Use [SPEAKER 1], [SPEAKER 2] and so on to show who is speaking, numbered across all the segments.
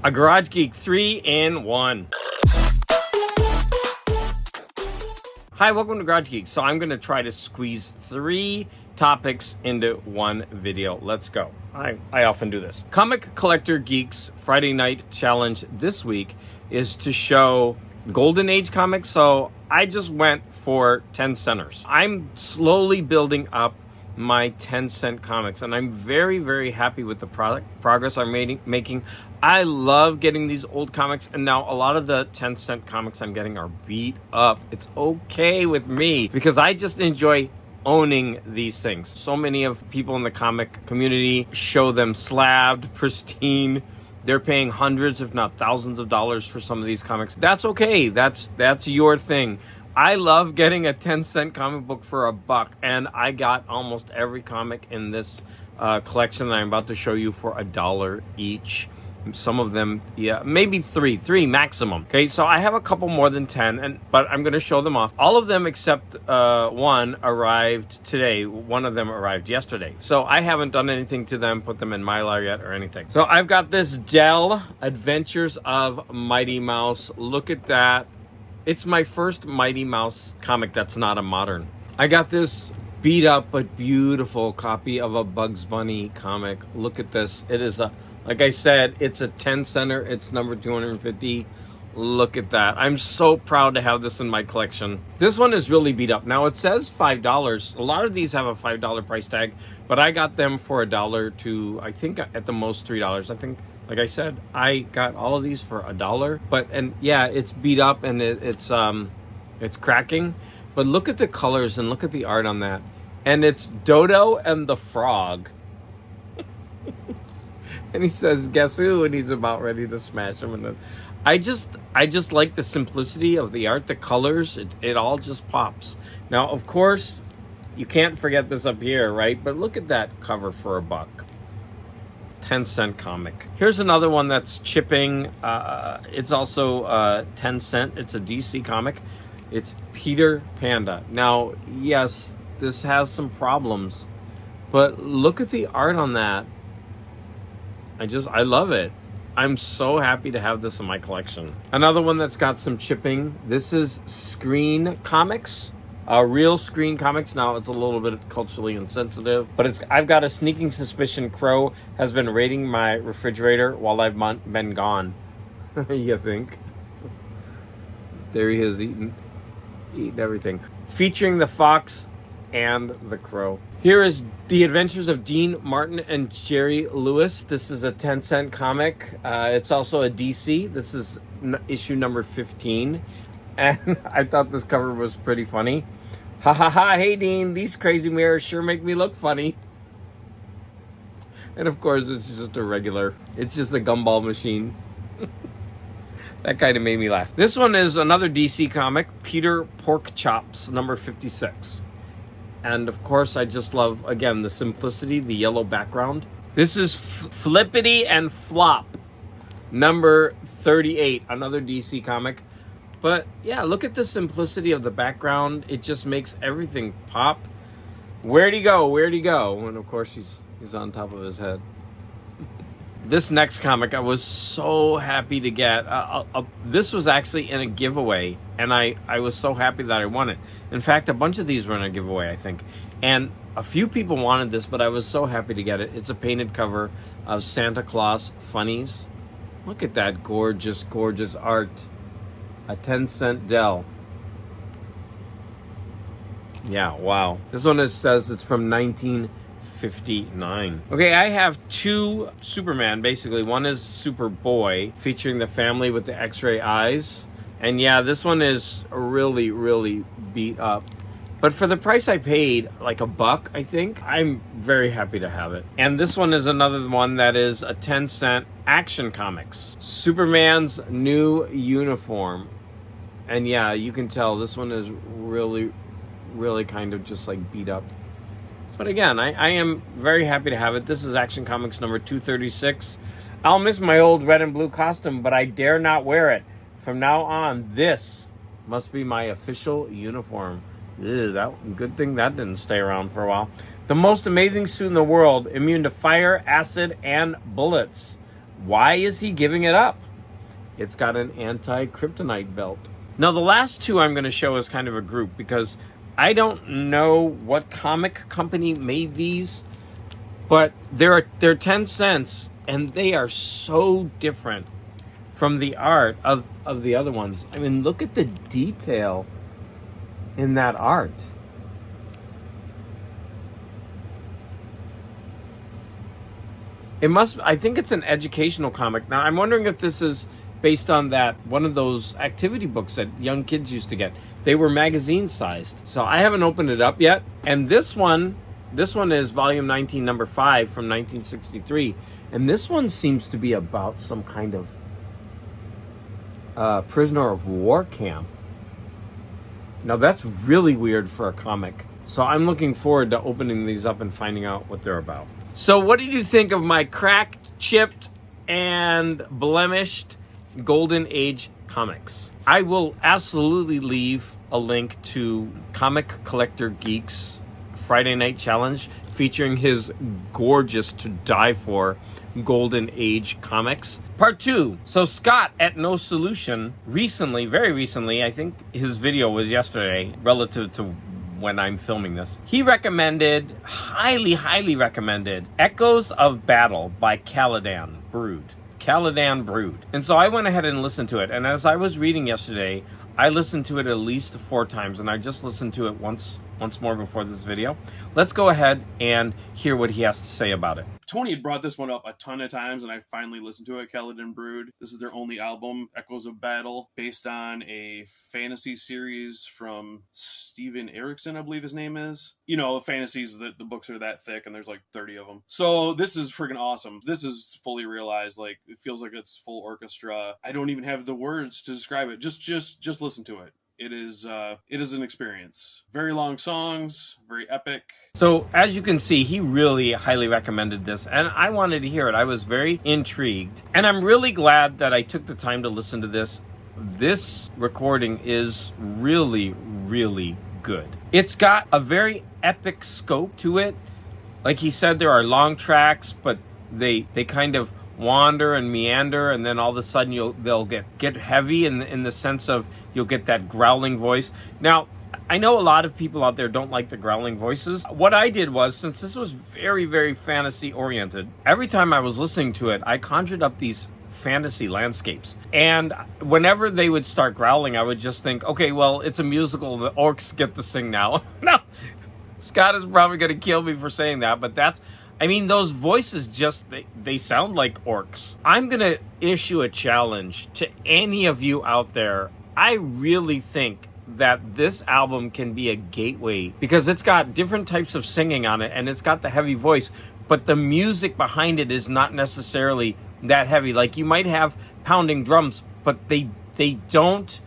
[SPEAKER 1] A Garage Geek 3-in-1. Hi, welcome to Garage Geek. So I'm going to try to squeeze 3 topics into one video. Let's go. I often do this. Comic Collector Geeks Friday Night Challenge this week is to show Golden Age comics. So I just went for 10 centers. I'm slowly building up my 10-cent comics, and I'm very, very happy with the progress I'm making. I love getting these old comics, and now a lot of the 10-cent comics I'm getting are beat up. It's okay with me because I just enjoy owning these things. So many of people in the comic community show them slabbed, pristine. They're paying hundreds, if not thousands of dollars for some of these comics. That's okay. That's your thing. I love getting a 10-cent comic book for $1, and I got almost every comic in this collection that I'm about to show you for $1 each. Some of them, yeah, maybe three maximum. Okay, so I have a couple more than 10, but I'm going to show them off. All of them except one arrived today. One of them arrived yesterday. So I haven't done anything to them, put them in Mylar yet or anything. So I've got this Dell Adventures of Mighty Mouse. Look at that. It's my first Mighty Mouse comic that's not a modern. I got this beat up but beautiful copy of a Bugs Bunny comic. Look at this. It is like I said, it's a 10 center. It's number 250. Look at that. I'm so proud to have this in my collection. This one is really beat up. Now it says $5. A lot of these have a $5 price tag, but I got them for $1 to, I think at the most $3. I think, like I said, I got all of these for $1, and yeah, it's beat up and it's cracking, but look at the colors and look at the art on that. And it's Dodo and the Frog. And he says, guess who? And he's about ready to smash him. And I just like the simplicity of the art, the colors, it all just pops. Now, of course, you can't forget this up here, right? But look at that cover for $1. 10-cent comic. Here's another one that's chipping. It's also 10 cent. It's a DC comic. It's Peter Panda. Now, yes, this has some problems, but look at the art on that. I love it. I'm so happy to have this in my collection. Another one that's got some chipping. This is Screen Comics. Real Screen Comics. Now it's a little bit culturally insensitive, but I've got a sneaking suspicion Crow has been raiding my refrigerator while I've been gone. You think? There he is eating everything. Featuring the fox and the crow. Here is The Adventures of Dean Martin and Jerry Lewis. This is a 10-cent comic. It's also a DC. This is issue number 15. And I thought this cover was pretty funny. Ha ha ha, hey Dean, these crazy mirrors sure make me look funny. And of course, it's just it's just a gumball machine. That kind of made me laugh. This one is another DC comic, Peter Porkchops, number 56. And of course, I just love, again, the simplicity, the yellow background. This is Flippity and Flop, number 38, another DC comic. But yeah, look at the simplicity of the background. It just makes everything pop. Where'd he go? Where'd he go? And of course, he's on top of his head. This next comic I was so happy to get. This was actually in a giveaway, and I was so happy that I won it. In fact, a bunch of these were in a giveaway, I think. And a few people wanted this, but I was so happy to get it. It's a painted cover of Santa Claus Funnies. Look at that gorgeous, gorgeous art. A 10-cent Dell. Yeah, wow. This one says it's from 1959. Okay, I have 2 Superman, basically. One is Superboy, featuring the family with the X-ray eyes. And yeah, this one is really, really beat up. But for the price I paid, like $1, I think, I'm very happy to have it. And this one is another one that is a 10-cent Action Comics. Superman's new uniform. And yeah, you can tell this one is really, really kind of just like beat up. But again, I am very happy to have it. This is Action Comics number 236. I'll miss my old red and blue costume, but I dare not wear it. From now on, this must be my official uniform. Good thing that didn't stay around for a while. The most amazing suit in the world, immune to fire, acid, and bullets. Why is he giving it up? It's got an anti-kryptonite belt. Now, the last two I'm going to show is kind of a group because I don't know what comic company made these, but they're 10 cents and they are so different from the art of the other ones. I mean, look at the detail in that art. I think it's an educational comic. Now, I'm wondering if this is based on that one of those activity books that young kids used to get. They were magazine sized. So I haven't opened it up yet. And this one is volume 19, number 5 from 1963. And this one seems to be about some kind of prisoner of war camp. Now that's really weird for a comic. So I'm looking forward to opening these up and finding out what they're about. So what did you think of my cracked, chipped, and blemished Golden Age comics? I will absolutely leave a link to Comic Collector Geek's Friday Night Challenge featuring his gorgeous to die for Golden Age comics. Part 2. So Scott at No Solution recently, very recently, I think his video was yesterday relative to when I'm filming this, he recommended, highly recommended, Echoes of Battle by Caladan Brood. And so I went ahead and listened to it. And as I was reading yesterday, I listened to it at least 4 times, and I just listened to it once more before this video. Let's go ahead and hear what he has to say about it.
[SPEAKER 2] Tony had brought this one up a ton of times, and I finally listened to it, Caladan Brood. This is their only album, Echoes of Battle, based on a fantasy series from Steven Erikson, I believe his name is. You know, fantasies, the books are that thick, and there's like 30 of them. So this is freaking awesome. This is fully realized. Like, it feels like it's full orchestra. I don't even have the words to describe it. Just listen to it. It is an experience. Very long songs, very epic.
[SPEAKER 1] So as you can see, he really highly recommended this, and I wanted to hear it. I was very intrigued, and I'm really glad that I took the time to listen to this. This recording is really good. It's got a very epic scope to it. Like he said, there are long tracks, but they kind of wander and meander, and then all of a sudden they'll get heavy in the sense of you'll get that growling voice. Now, I know a lot of people out there don't like the growling voices. What I did was, since this was very fantasy oriented, every time I was listening to it, I conjured up these fantasy landscapes. And whenever they would start growling, I would just think, okay, well, it's a musical, the orcs get to sing now. No, Scott is probably going to kill me for saying that, but those voices they sound like orcs. I'm going to issue a challenge to any of you out there. I really think that this album can be a gateway because it's got different types of singing on it and it's got the heavy voice, but the music behind it is not necessarily that heavy. Like, you might have pounding drums, but they don't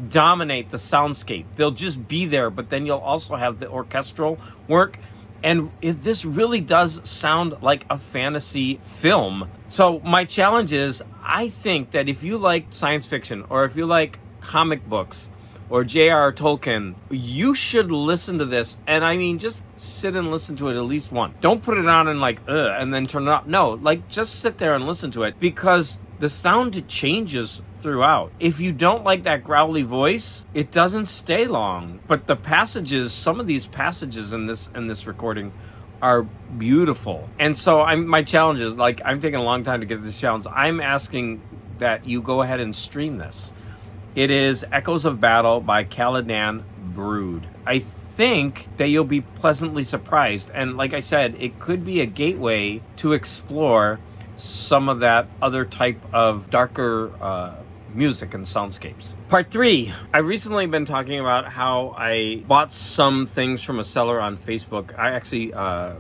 [SPEAKER 1] dominate the soundscape. They'll just be there, but then you'll also have the orchestral work. And this really does sound like a fantasy film. So my challenge is, I think that if you like science fiction, or if you like comic books, or J.R.R. Tolkien, you should listen to this. And just sit and listen to it at least once. Don't put it on and and then turn it off. No, just sit there and listen to it, because the sound changes throughout. If you don't like that growly voice, it doesn't stay long. But the passages, some of these passages in this recording are beautiful. And so my challenge is, I'm taking a long time to get this challenge. I'm asking that you go ahead and stream this. It is Echoes of Battle by Caladan Brood. I think that you'll be pleasantly surprised. And like I said, it could be a gateway to explore some of that other type of darker music and soundscapes. Part 3. I've recently been talking about how I bought some things from a seller on Facebook. I actually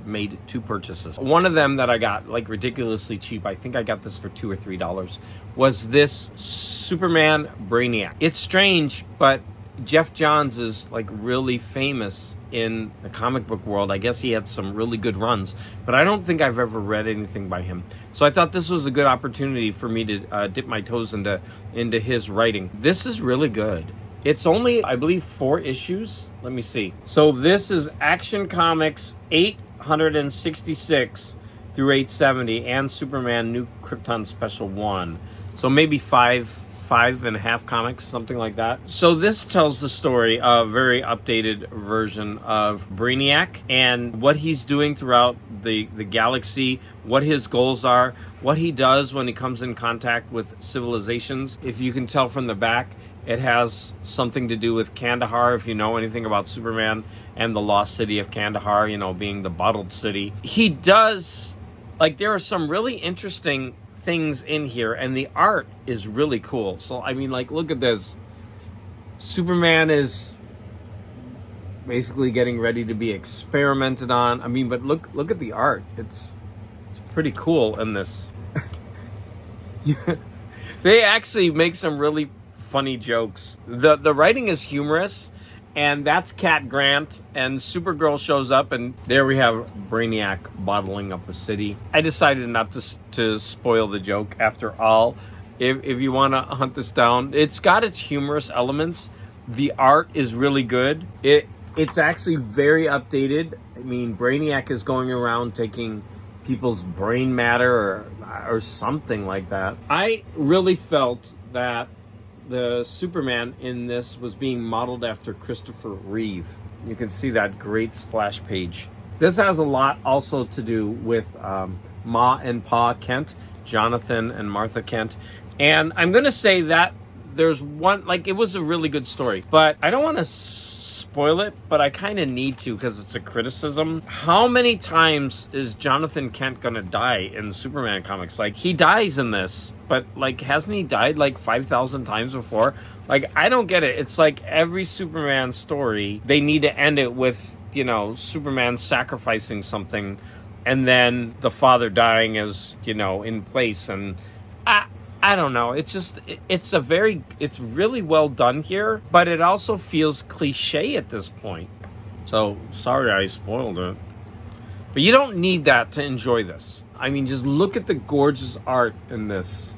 [SPEAKER 1] made 2 purchases. One of them that I got ridiculously cheap, I think I got this for $2 or $3, was this Superman Brainiac. It's strange, but Jeff Johns is really famous in the comic book world. I guess he had some really good runs, but I don't think I've ever read anything by him. So I thought this was a good opportunity for me to dip my toes into his writing. This is really good. It's only, I believe, 4 issues. Let me see. So this is Action Comics 866, through 870, and Superman New Krypton Special 1. So maybe five and a half comics, something like that. So this tells the story, a very updated version of Brainiac and what he's doing throughout the galaxy, what his goals are, what he does when he comes in contact with civilizations. If you can tell from the back, it has something to do with Kandahar, if you know anything about Superman and the lost city of Kandahar, being the bottled city. He does, there are some really interesting things in here, and the art is really cool. So I mean, look at this. Superman is basically getting ready to be experimented on. I mean, but look at the art. It's pretty cool in this. They actually make some really funny jokes. The writing is humorous, and that's Cat Grant, and Supergirl shows up, and there we have Brainiac bottling up a city. I decided not to spoil the joke after all. If you want to hunt this down, it's got its humorous elements. The art is really good. It's actually very updated. I mean, Brainiac is going around taking people's brain matter or something like that. I really felt that the Superman in this was being modeled after Christopher Reeve. You can see that great splash page. This has a lot also to do with Ma and Pa Kent, Jonathan and Martha Kent. And I'm going to say that there's one, it was a really good story, but I don't want to spoil it, but I kind of need to because it's a criticism. How many times is Jonathan Kent going to die in Superman comics? He dies in this, but hasn't he died 5,000 times before? I don't get it. It's every Superman story, they need to end it with, Superman sacrificing something and then the father dying is, in place. And I don't know. It's just, it's really well done here, but it also feels cliche at this point. So sorry I spoiled it. But you don't need that to enjoy this. I mean, just look at the gorgeous art in this.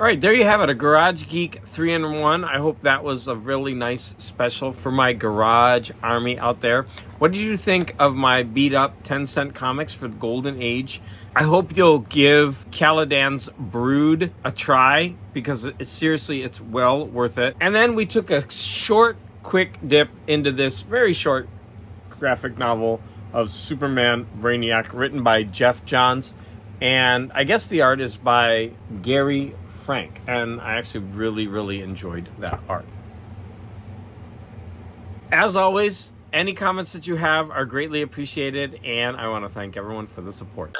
[SPEAKER 1] All right, there you have it, a Garage Geek 3-in-1. I hope that was a really nice special for my garage army out there. What did you think of my beat-up 10-cent comics for the Golden Age? I hope you'll give Caladan's Brood a try, because it's well worth it. And then we took a short, quick dip into this very short graphic novel of Superman Brainiac, written by Jeff Johns. And I guess the art is by Gary Frank, and I actually really, really enjoyed that art. As always, any comments that you have are greatly appreciated, and I want to thank everyone for the support.